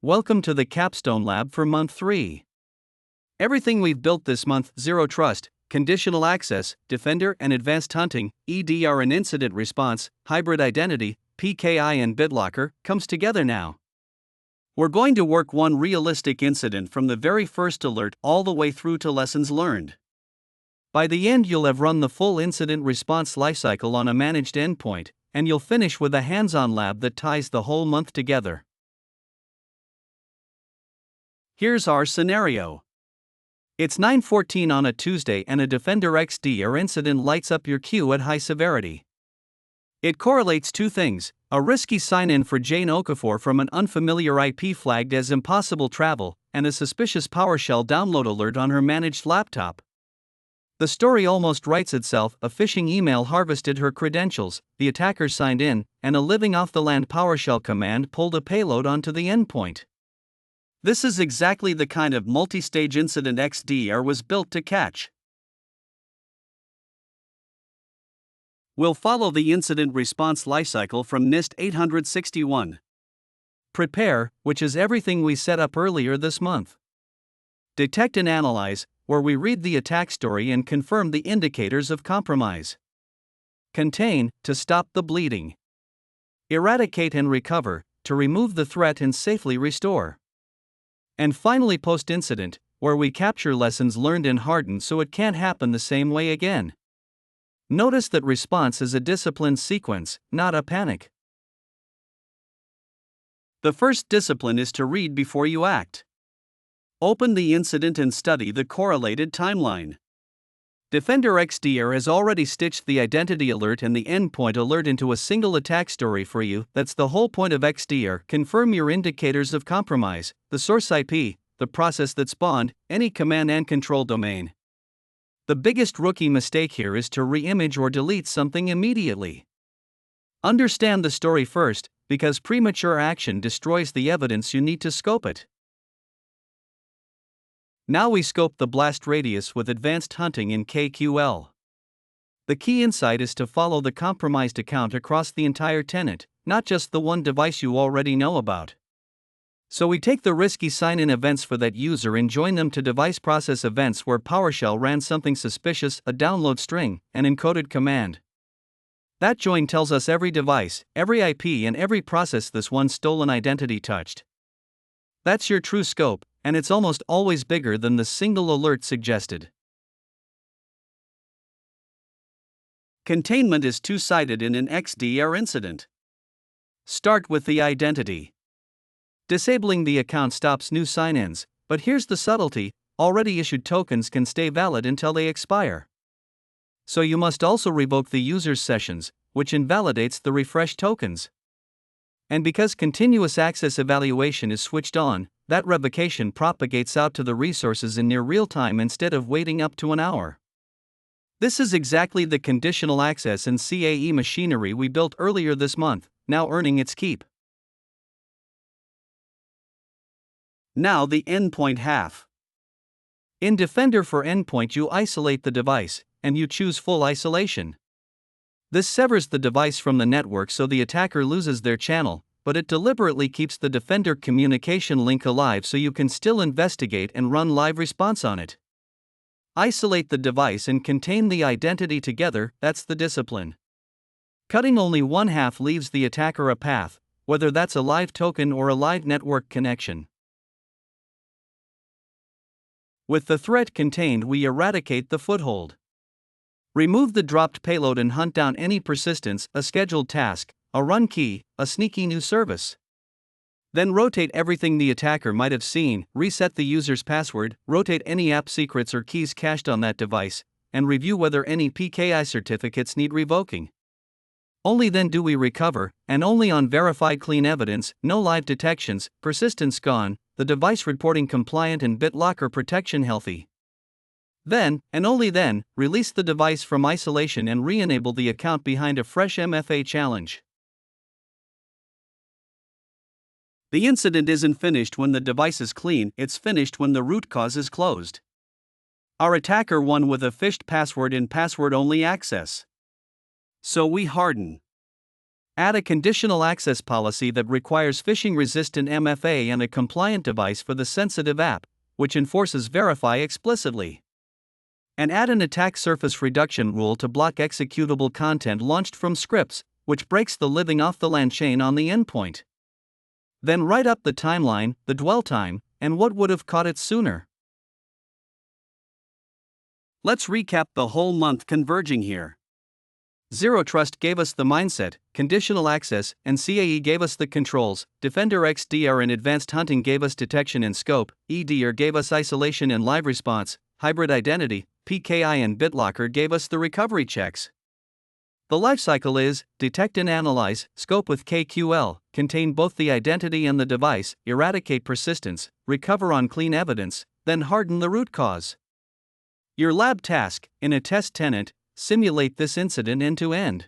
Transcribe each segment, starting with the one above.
Welcome to the Capstone Lab for month 3. Everything we've built this month, Zero Trust, Conditional Access, Defender and Advanced Hunting, EDR and Incident Response, Hybrid Identity, PKI and BitLocker, comes together now. We're going to work one realistic incident from the very first alert all the way through to lessons learned. By the end, you'll have run the full incident response lifecycle on a managed endpoint, and you'll finish with a hands-on lab that ties the whole month together. Here's our scenario. It's 9:14 on a Tuesday and a Defender XDR incident lights up your queue at high severity. It correlates two things: a risky sign-in for Jane Okafor from an unfamiliar IP flagged as impossible travel, and a suspicious PowerShell download alert on her managed laptop. The story almost writes itself. A phishing email harvested her credentials, the attacker signed in, and a living off-the-land PowerShell command pulled a payload onto the endpoint. This is exactly the kind of multi-stage incident XDR was built to catch. We'll follow the incident response lifecycle from NIST 861. Prepare, which is everything we set up earlier this month. Detect and analyze, where we read the attack story and confirm the indicators of compromise. Contain, to stop the bleeding. Eradicate and recover, to remove the threat and safely restore. And finally, post-incident, where we capture lessons learned and harden so it can't happen the same way again. Notice that response is a disciplined sequence, not a panic. The first discipline is to read before you act. Open the incident and study the correlated timeline. Defender XDR has already stitched the identity alert and the endpoint alert into a single attack story for you. That's the whole point of XDR. Confirm your indicators of compromise, the source IP, the process that spawned, any command and control domain. The biggest rookie mistake here is to re-image or delete something immediately. Understand the story first, because premature action destroys the evidence you need to scope it. Now we scope the blast radius with advanced hunting in KQL. The key insight is to follow the compromised account across the entire tenant, not just the one device you already know about. So we take the risky sign-in events for that user and join them to device process events where PowerShell ran something suspicious, a download string, an encoded command. That join tells us every device, every IP and every process this one stolen identity touched. That's your true scope, and it's almost always bigger than the single alert suggested. Containment is two-sided in an XDR incident. Start with the identity. Disabling the account stops new sign-ins, but here's the subtlety: already issued tokens can stay valid until they expire. So you must also revoke the user's sessions, which invalidates the refreshed tokens. And because continuous access evaluation is switched on, that revocation propagates out to the resources in near real time instead of waiting up to an hour. This is exactly the conditional access and CAE machinery we built earlier this month, now earning its keep. Now the endpoint half. In Defender for Endpoint you isolate the device, and you choose full isolation. This severs the device from the network so the attacker loses their channel, but it deliberately keeps the Defender communication link alive so you can still investigate and run live response on it. Isolate the device and contain the identity together, that's the discipline. Cutting only one half leaves the attacker a path, whether that's a live token or a live network connection. With the threat contained, we eradicate the foothold. Remove the dropped payload and hunt down any persistence, a scheduled task, a run key, a sneaky new service. Then rotate everything the attacker might have seen, reset the user's password, rotate any app secrets or keys cached on that device, and review whether any PKI certificates need revoking. Only then do we recover, and only on verified clean evidence, no live detections, persistence gone, the device reporting compliant and BitLocker protection healthy. Then, and only then, release the device from isolation and re-enable the account behind a fresh MFA challenge. The incident isn't finished when the device is clean, it's finished when the root cause is closed. Our attacker won with a phished password in password-only access. So we harden. Add a conditional access policy that requires phishing-resistant MFA and a compliant device for the sensitive app, which enforces verify explicitly. And add an attack surface reduction rule to block executable content launched from scripts, which breaks the living off the LAN chain on the endpoint. Then write up the timeline, the dwell time, and what would have caught it sooner. Let's recap the whole month converging here. Zero Trust gave us the mindset, Conditional Access and CAE gave us the controls, Defender XDR and Advanced Hunting gave us detection and scope, EDR gave us isolation and live response, Hybrid Identity, PKI and BitLocker gave us the recovery checks. The lifecycle is, detect and analyze, scope with KQL, contain both the identity and the device, eradicate persistence, recover on clean evidence, then harden the root cause. Your lab task, in a test tenant, simulate this incident end to end.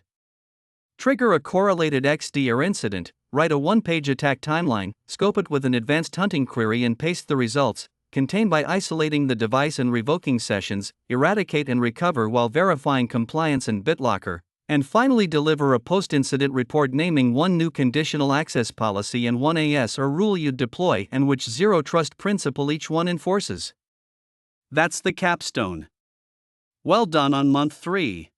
Trigger a correlated XDR incident, write a one-page attack timeline, scope it with an advanced hunting query and paste the results, contain by isolating the device and revoking sessions, eradicate and recover while verifying compliance and BitLocker, and finally deliver a post-incident report naming one new conditional access policy and one AS or rule you'd deploy and which zero trust principle each one enforces. That's the capstone. Well done on month 3.